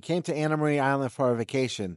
came to Anna Maria Island for a vacation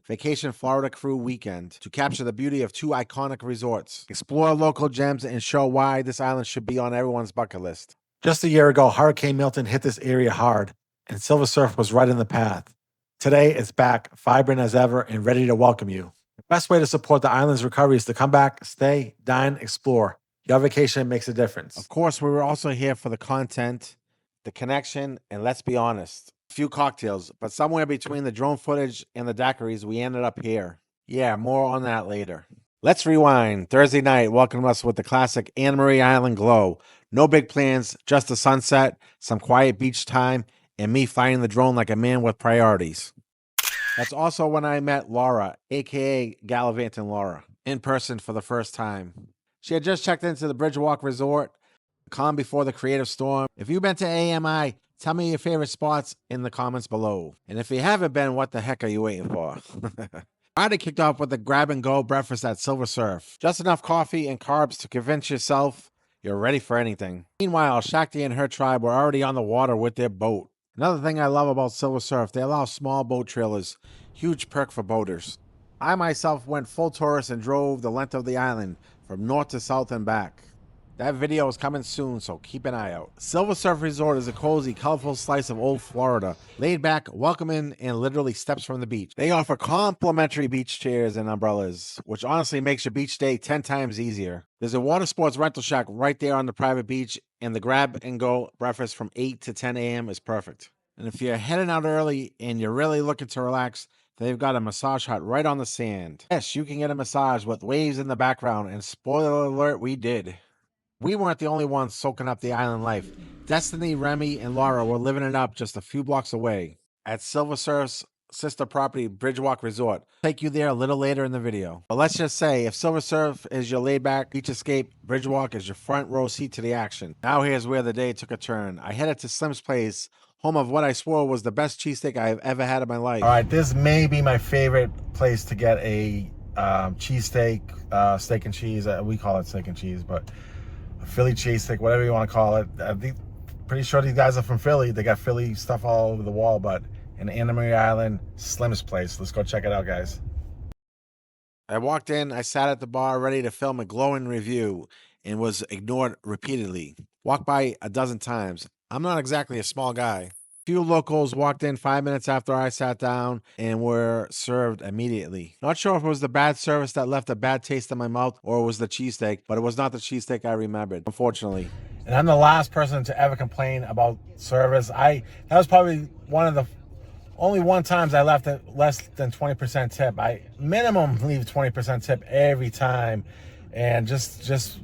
Florida crew weekend, to capture the beauty of two iconic resorts, explore local gems, and show why this island should be on everyone's bucket list. Just a year ago, Hurricane Milton hit this area hard, and Silver Surf was right in the path. Today, it's back, vibrant as ever, and ready to welcome you. The best way to support the island's recovery is to come back, stay, dine, explore. Your vacation makes a difference. Of course, we were also here for the content, the connection, and let's be honest, a few cocktails, but somewhere between the drone footage and the daiquiris, we ended up here. Yeah, more on that later. Let's rewind. Thursday night welcomed us with the classic Anna Maria Island glow. No big plans, just the sunset, some quiet beach time, and me flying the drone like a man with priorities. That's also when I met Laura, aka Gallivanting Laura, in person for the first time. She had just checked into the Bridgewalk Resort, calm before the creative storm. If you've been to AMI, tell me your favorite spots in the comments below. And if you haven't been, what the heck are you waiting for? Friday kicked off with a grab-and-go breakfast at Silver Surf. Just enough coffee and carbs to convince yourself you're ready for anything. Meanwhile, Shakti and her tribe were already on the water with their boat. Another thing I love about Silver Surf, they allow small boat trailers. Huge perk for boaters. I myself went full tourist and drove the length of the island from north to south and back. That video is coming soon, so keep an eye out. Silver Surf Resort is a cozy, colorful slice of old Florida. Laid back, welcoming, and literally steps from the beach. They offer complimentary beach chairs and umbrellas, which honestly makes your beach day 10 times easier. There's a water sports rental shack right there on the private beach, and the grab-and-go breakfast from 8 to 10 a.m. is perfect. And if you're heading out early and you're really looking to relax, they've got a massage hut right on the sand. Yes, you can get a massage with waves in the background, and spoiler alert, we did. We weren't the only ones soaking up the island life. Destiny, Remy, and Laura were living it up just a few blocks away at Silver Surf's sister property, Bridgewalk Resort. Take you there a little later in the video. But let's just say, if Silver Surf is your laid-back beach escape, Bridgewalk is your front row seat to the action. Now here's where the day took a turn. I headed to Slim's place, home of what I swore was the best cheesesteak I've ever had in my life. All right, this may be my favorite place to get a cheesesteak, steak and cheese. We call it steak and cheese, but Philly cheesesteak, whatever you want to call it. Pretty sure these guys are from Philly. They got Philly stuff all over the wall, but in Anna Maria Island, Slim's place. Let's go check it out, guys. I walked in, I sat at the bar ready to film a glowing review and was ignored repeatedly. Walked by a dozen times. I'm not exactly a small guy. Few locals walked in 5 minutes after I sat down and were served immediately. Not sure if it was the bad service that left a bad taste in my mouth or it was the cheesesteak, but it was not the cheesesteak I remembered, unfortunately. And I'm the last person to ever complain about service. That was probably one of the only one times I left at less than 20% tip. I minimum leave 20% tip every time. And just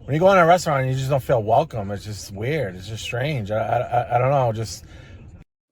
when you go in a restaurant and you just don't feel welcome, it's just weird. It's just strange. I don't know.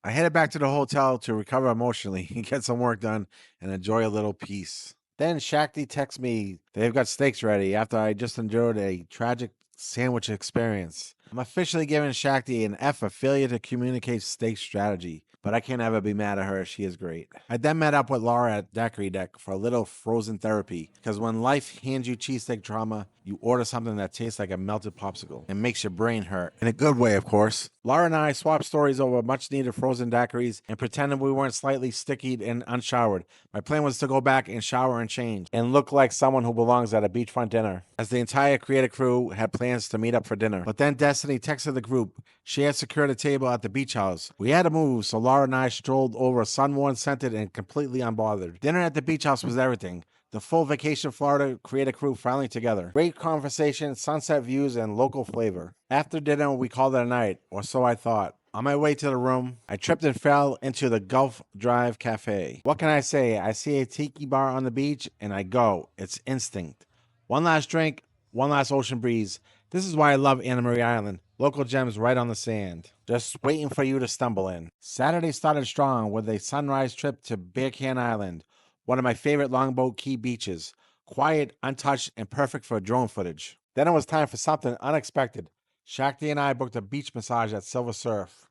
I headed back to the hotel to recover emotionally, get some work done, and enjoy a little peace. Then Shakti texts me they've got steaks ready after I just endured a tragic sandwich experience. I'm officially giving Shakti an F for failure to communicate steak strategy, but I can't ever be mad at her. She is great. I then met up with Laura at Daiquiri Deck for a little frozen therapy, because when life hands you cheesesteak trauma, you order something that tastes like a melted popsicle and makes your brain hurt. In a good way, of course. Laura and I swapped stories over much needed frozen daiquiris and pretended we weren't slightly sticky and unshowered. My plan was to go back and shower and change and look like someone who belongs at a beachfront dinner, as the entire creative crew had plans to meet up for dinner. But then Destiny texted the group. She had secured a table at the beach house. We had to move, so Laura and I strolled over, sun-worn, scented, and completely unbothered. Dinner at the beach house was everything. The full Vacation Florida creative crew finally together. Great conversation, sunset views, and local flavor. After dinner, we called it a night, or so I thought. On my way to the room, I tripped and fell into the Gulf Drive Cafe. What can I say? I see a tiki bar on the beach, and I go. It's instinct. One last drink, one last ocean breeze. This is why I love Anna Maria Island. Local gems right on the sand. Just waiting for you to stumble in. Saturday started strong with a sunrise trip to Bear Can Island, one of my favorite longboat key beaches. Quiet, untouched, and perfect for drone footage. Then it was time for something unexpected. Shakti and I booked a beach massage at Silver Surf,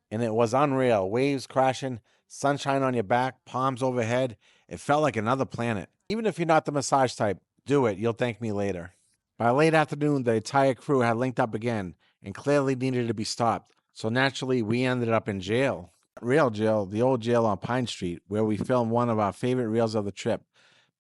and it was unreal. Waves crashing, sunshine on your back, palms overhead. It felt like another planet. Even if you're not the massage type, do it. You'll thank me later. By late afternoon, the entire crew had linked up again and clearly needed to be stopped. So naturally, we ended up in jail. Real jail, the old jail on Pine Street, where we filmed one of our favorite reels of the trip.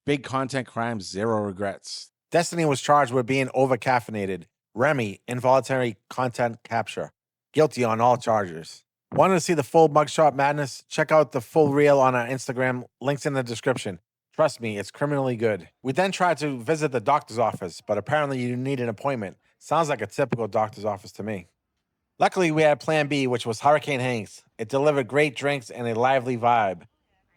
Big content crimes, zero regrets. Destiny was charged with being over-caffeinated. Remy, involuntary content capture. Guilty on all charges. Want to see the full mugshot madness? Check out the full reel on our Instagram. Links in the description. Trust me, it's criminally good. We then tried to visit the doctor's office, but apparently you need an appointment. Sounds like a typical doctor's office to me. Luckily, we had Plan B, which was Hurricane Hank's. It delivered great drinks and a lively vibe,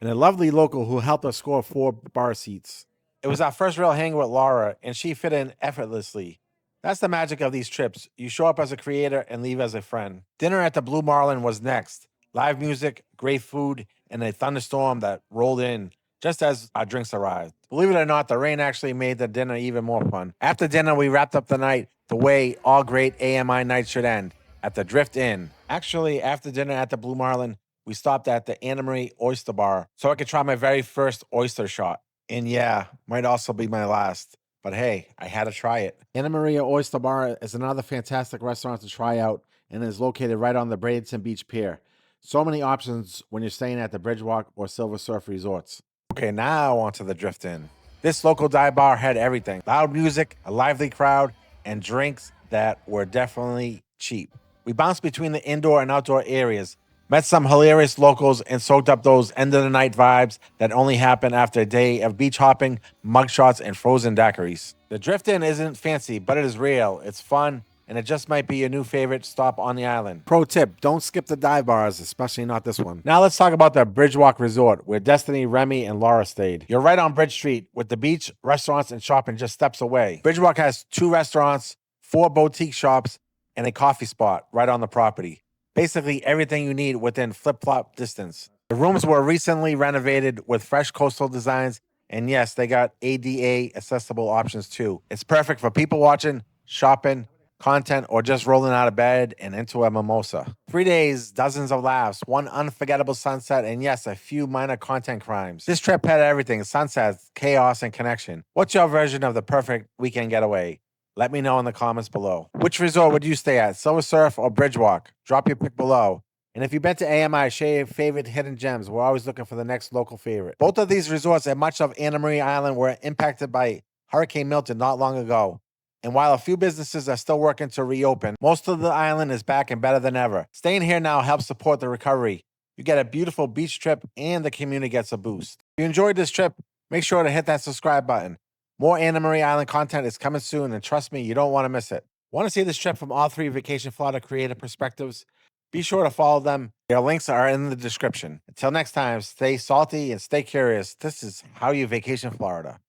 and a lovely local who helped us score 4 bar seats. It was our first real hang with Laura, and she fit in effortlessly. That's the magic of these trips. You show up as a creator and leave as a friend. Dinner at the Blue Marlin was next. Live music, great food, and a thunderstorm that rolled in just as our drinks arrived. Believe it or not, the rain actually made the dinner even more fun. After dinner, we wrapped up the night the way all great AMI nights should end, at the Drift Inn. Actually, after dinner at the Blue Marlin, we stopped at the Anna Marie Oyster Bar so I could try my very first oyster shot. And yeah, might also be my last. But hey, I had to try it. Anna Maria Oyster Bar is another fantastic restaurant to try out and is located right on the Bradenton Beach Pier. So many options when you're staying at the Bridgewalk or Silver Surf resorts. Okay, now on to the Drift Inn. This local dive bar had everything. Loud music, a lively crowd, and drinks that were definitely cheap. We bounced between the indoor and outdoor areas, met some hilarious locals, and soaked up those end-of-the-night vibes that only happen after a day of beach hopping, mugshots, and frozen daiquiris. The Drift Inn isn't fancy, but it is real. It's fun, and it just might be your new favorite stop on the island. Pro tip, don't skip the dive bars, especially not this one. Now let's talk about the Bridgewalk Resort, where Destiny, Remy, and Laura stayed. You're right on Bridge Street, with the beach, restaurants, and shopping just steps away. Bridgewalk has 2 restaurants, 4 boutique shops, and a coffee spot right on the property. Basically everything you need within flip-flop distance. The rooms were recently renovated with fresh coastal designs, and yes, they got ADA accessible options too. It's perfect for people watching, shopping, content, or just rolling out of bed and into a mimosa. 3 days, dozens of laughs, one unforgettable sunset, and yes, a few minor content crimes. This trip had everything: sunsets, chaos, and connection. What's your version of the perfect weekend getaway? Let me know in the comments below. Which resort would you stay at, Silver Surf or Bridgewalk? Drop your pick below. And if you've been to AMI, share your favorite hidden gems. We're always looking for the next local favorite. Both of these resorts and much of Anna Marie Island were impacted by Hurricane Milton not long ago. And while a few businesses are still working to reopen, most of the island is back and better than ever. Staying here now helps support the recovery. You get a beautiful beach trip and the community gets a boost. If you enjoyed this trip, make sure to hit that subscribe button. More Anna Marie Island content is coming soon, and trust me, you don't want to miss it. Want to see this trip from all 3 Vacation Florida creative perspectives? Be sure to follow them. Their links are in the description. Until next time, stay salty and stay curious. This is How You Vacation Florida.